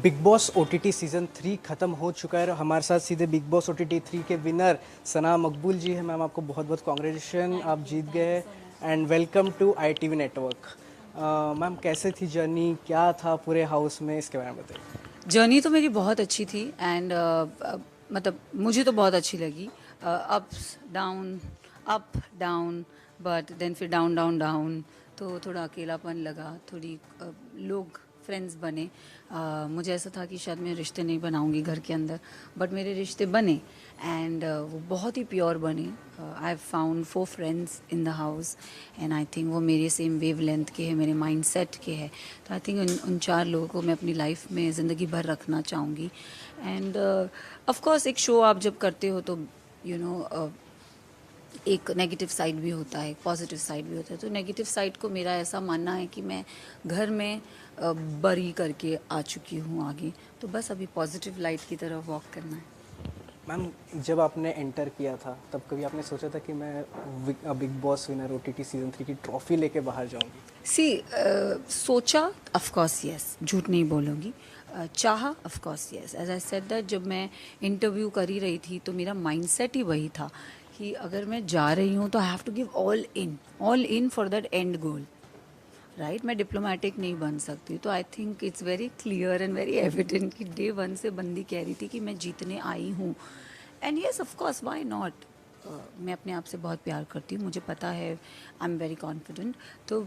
Big boss OTT season 3 ख़त्म हो चुका है और हमारे साथ सीधे बिग बॉस OTT 3 के विनर सना मकबूल जी हैं। मैम आपको बहुत बहुत कॉन्ग्रेचुलेशन, आप जीत गए and welcome to ITV network. Ma'am कैसे थी जर्नी, क्या था पूरे हाउस में, इसके बारे में बताइए। जर्नी तो मेरी बहुत अच्छी थी एंड मतलब मुझे तो बहुत अच्छी लगी। Ups down, up down, but then फिर डाउन डाउन डाउन, तो थोड़ा अकेलापन लगा, थोड़ी लोग फ्रेंड्स बने। मुझे ऐसा था कि शायद मैं रिश्ते नहीं बनाऊंगी घर के अंदर, बट मेरे रिश्ते बने एंड वो बहुत ही प्योर बने। I have found 4 friends in the house and I think वो मेरे सेम वेव लेंथ के हैं, मेरे माइंड सेट के हैं। तो आई थिंक उन 4 लोगों को मैं अपनी लाइफ में ज़िंदगी भर रखना चाहूँगी। एंड ऑफ कोर्स एक शो आप जब करते हो तो यू नो एक नेगेटिव साइड भी होता है, एक पॉजिटिव साइड भी होता है। तो नेगेटिव साइड को मेरा ऐसा मानना है कि मैं घर में बरी करके आ चुकी हूँ आगे, तो बस अभी पॉजिटिव लाइट की तरफ वॉक करना है। मैम जब आपने एंटर किया था तब कभी आपने सोचा था कि मैं big boss winner OTT season 3 की ट्रॉफी लेके बाहर जाऊंगी? सी सोचा, ऑफ कोर्स यस, झूठ नहीं बोलूँगी। चाहा, of course yes. As I said that जब मैं इंटरव्यू कर ही रही थी तो मेरा माइंडसेट ही वही था कि अगर मैं जा रही हूँ तो I have to give all in for that and goal, right. मैं डिप्लोमेटिक नहीं बन सकती। तो I think it's very clear and very evident कि डे 1 से बंदी कह रही थी कि मैं जीतने आई हूँ। And yes, of course, why not. मैं अपने आप से बहुत प्यार करती हूँ, मुझे पता है, आई एम वेरी कॉन्फिडेंट। तो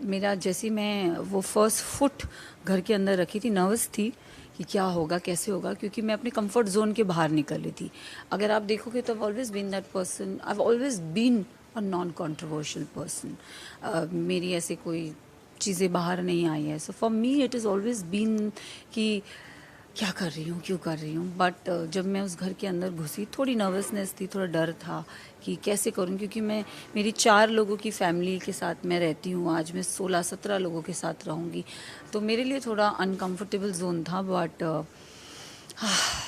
मेरा जैसे मैं वो फर्स्ट फुट घर के अंदर रखी थी, नर्वस थी कि क्या होगा, कैसे होगा, क्योंकि मैं अपने कंफर्ट जोन के बाहर निकल रही थी। अगर आप देखोगे तो I always been that person, I always been a non controversial person. मेरी ऐसे कोई चीज़ें बाहर नहीं आई है। So for me it is always been कि क्या कर रही हूँ, क्यों कर रही हूँ। बट जब मैं उस घर के अंदर घुसी, थोड़ी नर्वसनेस थी, थोड़ा डर था कि कैसे करूँ, क्योंकि मैं मेरी 4 लोगों की फैमिली के साथ मैं रहती हूँ, आज मैं 16-17 लोगों के साथ रहूँगी। तो मेरे लिए थोड़ा अनकंफर्टेबल जोन था। बट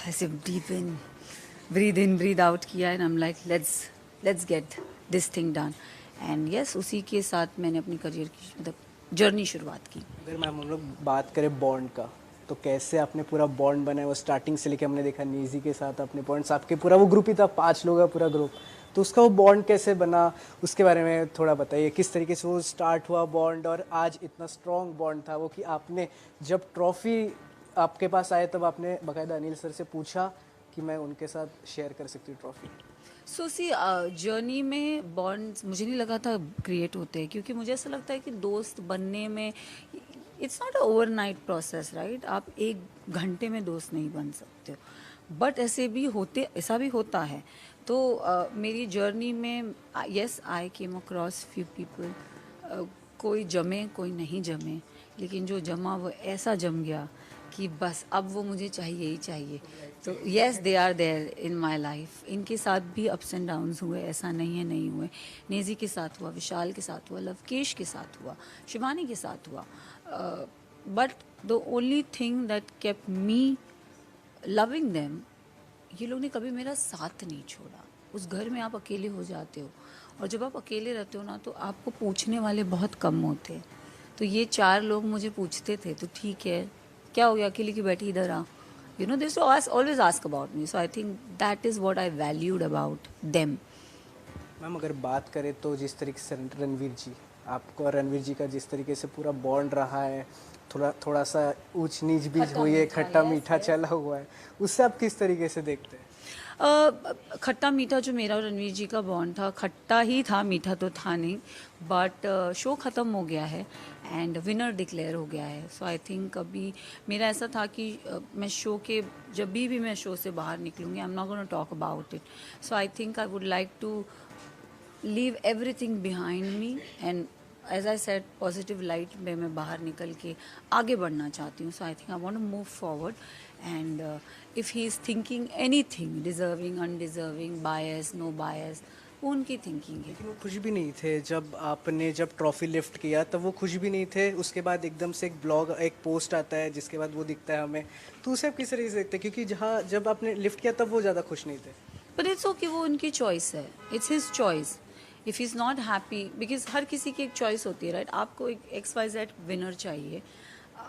ऐसे ब्रीद इन ब्रीद आउट किया and I am like let's get this thing done. And yes, उसी के साथ मैंने अपनी करियर की मतलब जर्नी शुरुआत की। अगर मैम हम लोग बात करें बॉन्ड का, तो कैसे आपने पूरा बॉन्ड बनाया? वो स्टार्टिंग से लेके हमने देखा नीजी के साथ अपने पॉइंट्स, आपके पूरा वो ग्रुप ही था, 5 लोग का पूरा ग्रुप, तो उसका वो बॉन्ड कैसे बना, उसके बारे में थोड़ा बताइए। किस तरीके से वो स्टार्ट हुआ बॉन्ड और आज इतना स्ट्रॉन्ग बॉन्ड था वो कि आपने जब ट्रॉफी आपके पास आए तब आपने बाकायदा अनिल सर से पूछा कि मैं उनके साथ शेयर कर सकती हूँ ट्रॉफी? सो सी, जर्नी में बॉन्ड्स मुझे नहीं लगा था क्रिएट होते हैं, क्योंकि मुझे ऐसा लगता है कि दोस्त बनने में it's not a overnight process, right. आप 1 घंटे में दोस्त नहीं बन सकते हो, बट ऐसा भी होता है। तो मेरी जर्नी में यस, आई केम अक्रॉस फ्यू पीपल। कोई जमे, कोई नहीं जमे, लेकिन जो जमा वो ऐसा जम गया कि बस अब वो मुझे चाहिए ही चाहिए। तो yes, they are there in my life. इनके साथ भी अप्स एंड डाउन्स हुए, ऐसा नहीं है नहीं हुए। नेजी के साथ हुआ, विशाल के साथ हुआ, लवकेश के साथ हुआ, शिवानी के साथ हुआ। But the only thing that kept me loving them, ये लोग ने कभी मेरा साथ नहीं छोड़ा। उस घर में आप अकेले हो जाते हो, और जब आप अकेले रहते हो ना, तो आपको पूछने वाले बहुत कम होते हैं। तो ये 4 लोग मुझे पूछते थे, तो ठीक है, क्या हो गया, अकेले की बैठी, इधर आ। You know, this always ask about me. So I think that is what I valued about them. Ma'am अगर बात करें तो जिस तरीके से रणवीर जी, आपको और रणवीर जी का जिस तरीके से पूरा बॉन्ड रहा है, थोड़ा थोड़ा सा ऊंच नीच भी खट्टा हुई है, मीठा, खट्टा यस मीठा यस। चला हुआ है, उससे आप किस तरीके से देखते हैं? खट्टा मीठा जो मेरा और रणवीर जी का बॉन्ड था, खट्टा ही था, मीठा तो था नहीं। बट शो ख़त्म हो गया है एंड विनर डिक्लेयर हो गया है। सो आई थिंक अभी मेरा ऐसा था कि मैं शो के जब भी मैं शो से बाहर निकलूँगी, I am not gonna talk about it. So I think I would like to leave everything behind me and as I said, positive light में मैं बाहर निकल के आगे बढ़ना चाहती हूँ। So I think I want to move forward and if he is thinking anything, deserving, undeserving, bias, no bias, वो उनकी थिंकिंग है। लेकिन वो खुश भी नहीं थे जब आपने जब ट्रॉफी लिफ्ट किया, तब वो खुश भी नहीं थे। उसके बाद एकदम से एक ब्लॉग, एक पोस्ट आता है जिसके बाद वो दिखता है हमें, तो उसे आप किस तरीके से देखते हैं? क्योंकि जहाँ जब आपने लिफ्ट किया तब वो ज़्यादा खुश नहीं थे। बट इट्स ओके, वो उनकी चॉइस है, it's his choice. If he is not happy, because हर किसी की एक चॉइस होती है, राइट। आपको एक XYZ विनर चाहिए,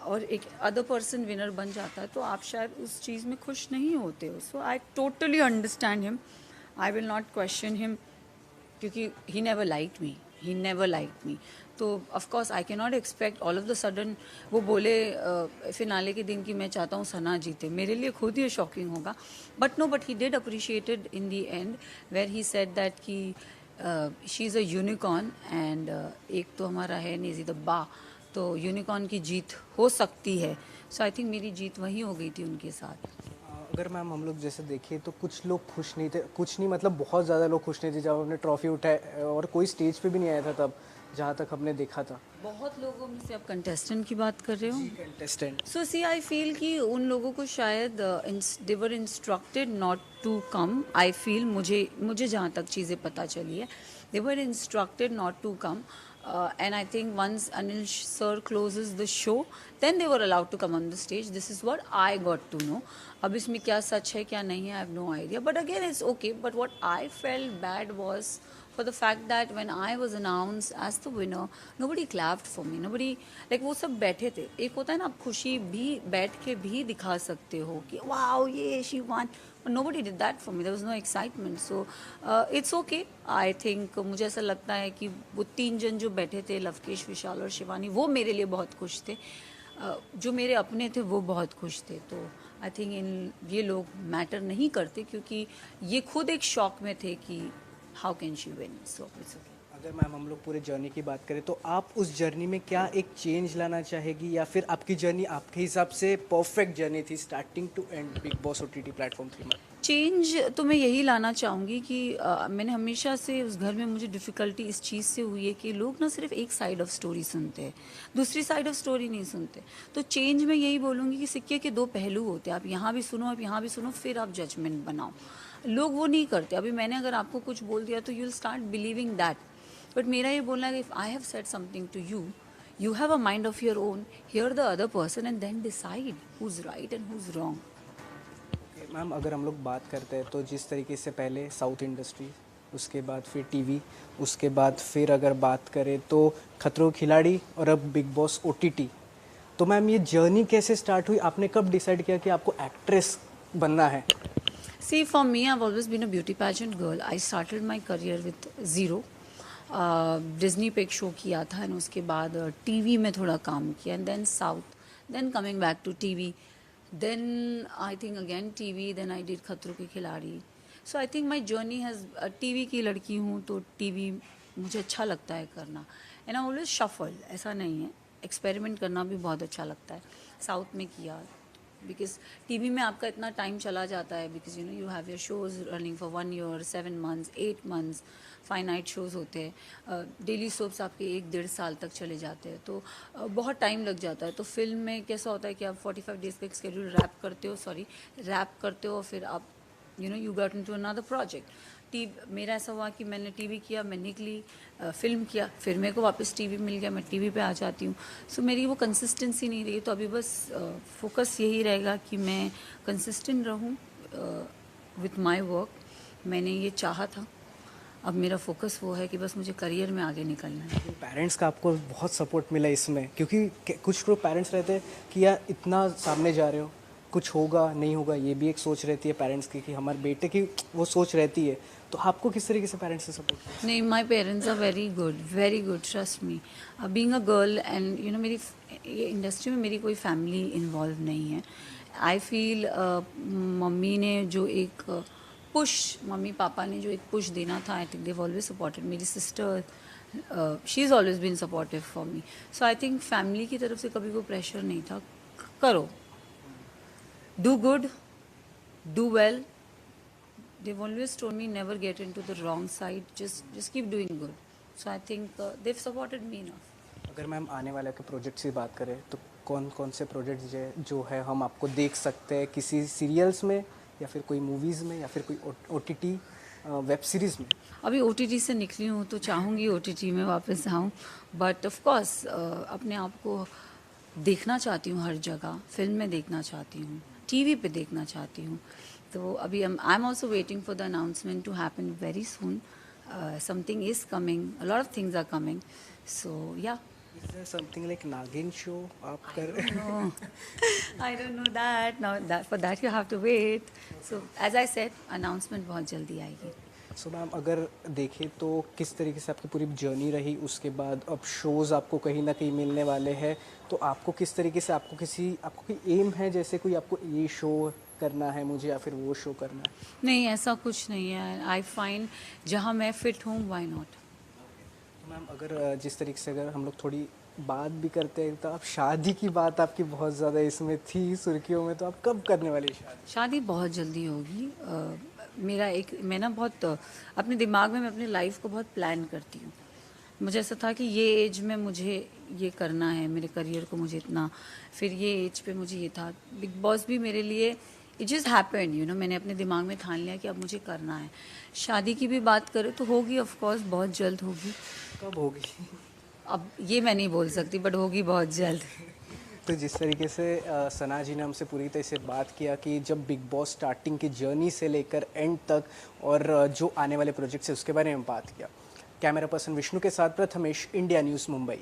और एक अदर पर्सन विनर बन जाता है तो आप शायद उस चीज़ में खुश नहीं होते हो. So I totally understand him. I will not question him क्योंकि ही नेवर लाइक मी. तो of course I can not expect all of the sudden वो बोले फिनाले के दिन कि मैं चाहता हूँ सना जीते. मेरे लिए खुद ये शॉकिंग होगा. But no, but he did appreciated in the end where he said that कि she is a unicorn. And एक तो हमारा है नेजी दब्बा, तो यूनिकॉर्न की जीत हो सकती है. सो आई थिंक मेरी जीत वहीं हो गई थी उनके साथ. अगर मैम हम लोग जैसे देखें तो कुछ लोग खुश नहीं थे, कुछ नहीं मतलब बहुत ज़्यादा लोग खुश नहीं थे जब हमने ट्रॉफी उठाए, और कोई स्टेज पे भी नहीं आया था तब, जहाँ तक हमने देखा था. बहुत लोगों में से आप कंटेस्टेंट की बात कर रहे हो. Contestant. So C I feel कि उन लोगों को शायद they were instructed not to come. I feel मुझे जहाँ तक चीज़ें पता चली है, they were instructed not to come. And I think once Anil sir closes the show, then they were allowed to come on the stage. This is what I got to know. अब इसमें क्या सच है क्या नहीं है, I have no idea. But again, it's okay. But what I felt bad was for the fact that when I was announced as the winner, nobody clapped for me. Nobody, like वो सब बैठे थे. एक होता है ना, आप खुशी भी बैठ के भी दिखा सकते हो कि wow, ये she won. But nobody did that for me. There was no excitement. So it's okay. I think मुझे ऐसा लगता है कि वो 3 जन जो बैठे थे, लवकेश, विशाल और शिवानी, वो मेरे लिए बहुत खुश थे. जो मेरे अपने थे वो बहुत खुश थे. तो आई थिंक ये लोग मैटर नहीं करते क्योंकि ये खुद एक शॉक में थे कि how can she win. So it's okay. अगर मैम हम लोग पूरे जर्नी की बात करें तो आप उस जर्नी में क्या एक चेंज लाना चाहेगी, या फिर आपकी जर्नी आपके हिसाब से परफेक्ट जर्नी थी starting to end big boss OTT platform 3 में? चेंज तो मैं यही लाना चाहूँगी कि मैंने हमेशा से उस घर में मुझे डिफ़िकल्टी इस चीज़ से हुई है कि लोग ना सिर्फ एक साइड ऑफ स्टोरी सुनते हैं, दूसरी साइड ऑफ स्टोरी नहीं सुनते. तो चेंज मैं यही बोलूँगी कि सिक्के के 2 पहलू होते हैं. आप यहाँ भी सुनो, आप यहाँ भी सुनो, फिर आप जजमेंट बनाओ. लोग वो नहीं करते. अभी मैंने अगर आपको कुछ बोल दिया तो you will start believing that. But मेरा ये बोलना है कि if I have said something to you, you have a mind of your own, hear the other person and then decide who's right and who's wrong. Ma'am अगर हम लोग बात करते हैं तो जिस तरीके से पहले साउथ इंडस्ट्री, उसके बाद फिर टीवी, उसके बाद फिर अगर बात करें तो खतरों के खिलाड़ी और अब बिग बॉस OTT, तो मैम ये जर्नी कैसे स्टार्ट हुई? आपने कब डिसाइड किया कि आपको एक्ट्रेस बनना है? See, for me, I've always been a beauty pageant girl. I started my career with zero. Disney पे एक शो किया था एंड उसके बाद टीवी में थोड़ा काम किया and then south, then coming back to TV, then I think again TV, then I did Khatron Ke Khiladi. So I think my journey has, TV की लड़की हूँ तो टीवी मुझे अच्छा लगता है करना. एंड आई ऑलवेज शफल, ऐसा नहीं है, एक्सपेरिमेंट करना भी बहुत अच्छा लगता है. साउथ में किया बिकॉज टीवी में आपका इतना टाइम चला जाता है, because you know you have your shows running for 1 year, 7 months, 8 months, finite shows होते हैं. डेली सोप्स आपके 1-1.5 साल तक चले जाते हैं, तो बहुत टाइम लग जाता है. तो फिल्म में कैसा होता है कि आप 45 डेज़ का एक स्केड्यूल रैप करते हो, फिर आप you know you got into another project. मेरा ऐसा हुआ कि मैंने टीवी किया, मैं निकली, फिल्म किया, फिर मेरे को वापस टीवी मिल गया, मैं टीवी पे आ जाती हूँ. सो मेरी वो कंसिस्टेंसी नहीं रही. तो अभी बस फोकस यही रहेगा कि मैं कंसिस्टेंट रहूँ विथ माय वर्क. मैंने ये चाहा था, अब मेरा फोकस वो है कि बस मुझे करियर में आगे निकलना है. पेरेंट्स का आपको बहुत सपोर्ट मिला इसमें, क्योंकि कुछ लोग पेरेंट्स रहते हैं कि यार इतना सामने जा रहे हो, कुछ होगा नहीं होगा, ये भी एक सोच रहती है पेरेंट्स की कि हमारे बेटे की वो सोच रहती है. तो आपको किस तरीके से पेरेंट्स से सपोर्ट? नहीं, my parents are very good, trust me. Being a girl and you know मेरी ये इंडस्ट्री में मेरी कोई फैमिली इन्वॉल्व नहीं है. आई फील मम्मी ने जो एक पुश, मम्मी पापा ने जो एक पुश देना था, I think Dev always supported. मेरी sister, she is always been supportive for me. So I think family की तरफ से कभी कोई प्रेशर नहीं था. करो, do good, do well. They've always told me never get into the wrong side, just keep doing good. So I think they've supported me enough. अगर ma'am आने वाले के प्रोजेक्ट्स की बात करें तो कौन कौन से प्रोजेक्ट्स जो है हम आपको देख सकते हैं, किसी सीरियल्स में या फिर कोई मूवीज़ में या फिर कोई OTT वेब सीरीज़ में? अभी OTT से निकली हूँ तो चाहूँगी OTT में वापस आऊँ, बट ऑफ कोर्स अपने आप को देखना चाहती हूँ हर जगह. फिल्म में देखना चाहती हूँ, टीवी पे देखना चाहती हूँ. तो अभी I am also waiting for the announcement to happen very soon. Something is coming, a lot of things are coming. So yeah Is there something like Nagin show आप कर No, I don't know that. Now that for that you have to wait. So as I said, announcement बहुत जल्दी आएगी. So ma'am अगर देखें तो किस तरीके से आपकी पूरी जर्नी रही, उसके बाद अब शोज़ आपको कहीं ना कहीं मिलने वाले हैं, तो आपको किस तरीके से आपको कोई एम है, जैसे कोई आपको ये शो करना है मुझे या फिर वो शो करना है? नहीं, ऐसा कुछ नहीं है. आई फाइंड जहाँ मैं फिट हूँ, व्हाई नॉट. तो मैम अगर जिस तरीके से अगर हम लोग थोड़ी बात भी करते हैं, तो आप शादी की बात आपकी बहुत ज़्यादा इसमें थी सुर्खियों में, तो आप कब करने वाली शादी? शादी बहुत जल्दी होगी. मैं ना बहुत अपने दिमाग में मैं अपनी लाइफ को बहुत प्लान करती हूँ. मुझे ऐसा था कि ये एज में मुझे ये करना है, मेरे करियर को मुझे इतना, फिर ये एज पे मुझे ये था. बिग बॉस भी मेरे लिए it just happened, you know. मैंने अपने दिमाग में ठान लिया कि अब मुझे करना है. शादी की भी बात करें तो होगी, ऑफ कोर्स बहुत जल्द होगी. कब होगी? अब ये मैं नहीं बोल सकती, बट होगी बहुत जल्द. तो जिस तरीके से सना जी ने हमसे पूरी तरह से बात किया कि जब बिग बॉस स्टार्टिंग की जर्नी से लेकर एंड तक, और जो आने वाले प्रोजेक्ट्स है उसके बारे में बात किया. कैमरा पर्सन विष्णु के साथ प्रथमेश, इंडिया न्यूज़, मुंबई.